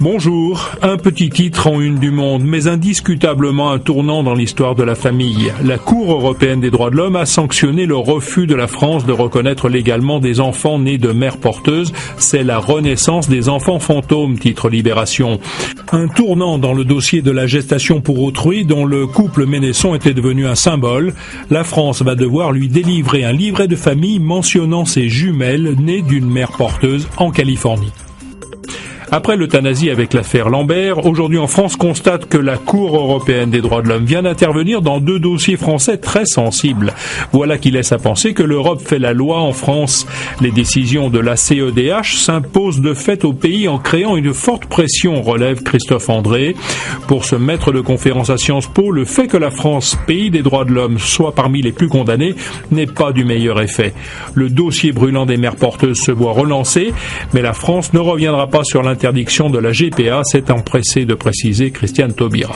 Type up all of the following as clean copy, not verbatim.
Bonjour, un petit titre en une du Monde, mais indiscutablement un tournant dans l'histoire de la famille. La Cour européenne des droits de l'homme a sanctionné le refus de la France de reconnaître légalement des enfants nés de mères porteuses. C'est la renaissance des enfants fantômes, titre Libération. Un tournant dans le dossier de la gestation pour autrui dont le couple Ménesson était devenu un symbole. La France va devoir lui délivrer un livret de famille mentionnant ses jumelles nées d'une mère porteuse en Californie. Après l'euthanasie avec l'affaire Lambert, aujourd'hui en France constate que la Cour européenne des droits de l'homme vient d'intervenir dans 2 dossiers français très sensibles. Voilà qui laisse à penser que l'Europe fait la loi en France. Les décisions de la CEDH s'imposent de fait au pays en créant une forte pression, relève Christophe André. Pour ce maître de conférence à Sciences Po, le fait que la France, pays des droits de l'homme, soit parmi les plus condamnés n'est pas du meilleur effet. Le dossier brûlant des mères porteuses se voit relancé, mais la France ne reviendra pas sur l'interdiction de la GPA, s'est empressé de préciser Christiane Taubira.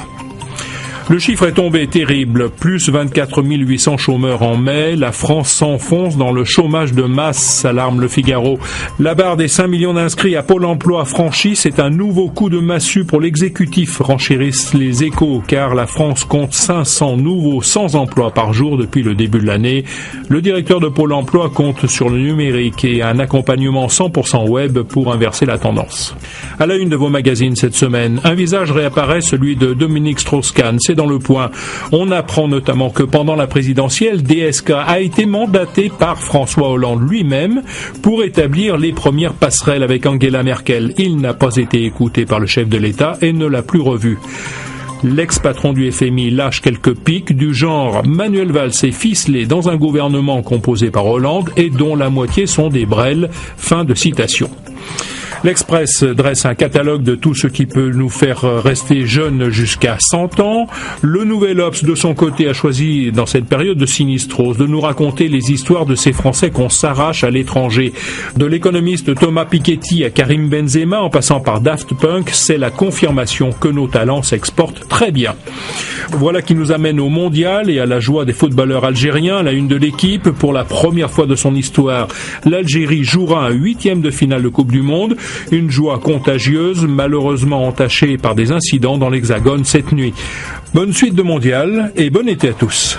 Le chiffre est tombé terrible, plus 24 800 chômeurs en mai. La France s'enfonce dans le chômage de masse, s'alarme Le Figaro. La barre des 5 millions d'inscrits à Pôle emploi franchie, c'est un nouveau coup de massue pour l'exécutif, renchérissent les Échos, car la France compte 500 nouveaux sans emploi par jour depuis le début de l'année. Le directeur de Pôle emploi compte sur le numérique et un accompagnement 100% web pour inverser la tendance. À la une de vos magazines cette semaine, un visage réapparaît, celui de Dominique Strauss-Kahn. C'est dans Le Point. On apprend notamment que pendant la présidentielle, DSK a été mandaté par François Hollande lui-même pour établir les premières passerelles avec Angela Merkel. Il n'a pas été écouté par le chef de l'État et ne l'a plus revu. L'ex-patron du FMI lâche quelques piques du genre Manuel Valls est ficelé dans un gouvernement composé par Hollande et dont la moitié sont des Brel. Fin de citation. L'Express dresse un catalogue de tout ce qui peut nous faire rester jeunes jusqu'à 100 ans. Le Nouvel Obs, de son côté, a choisi, dans cette période de sinistrose, de nous raconter les histoires de ces Français qu'on s'arrache à l'étranger. De l'économiste Thomas Piketty à Karim Benzema, en passant par Daft Punk, c'est la confirmation que nos talents s'exportent très bien. Voilà qui nous amène au mondial et à la joie des footballeurs algériens. La une de l'équipe, pour la première fois de son histoire, l'Algérie jouera un 8e de finale de Coupe du Monde. Une joie contagieuse, malheureusement entachée par des incidents dans l'Hexagone cette nuit. Bonne suite de mondial et bon été à tous.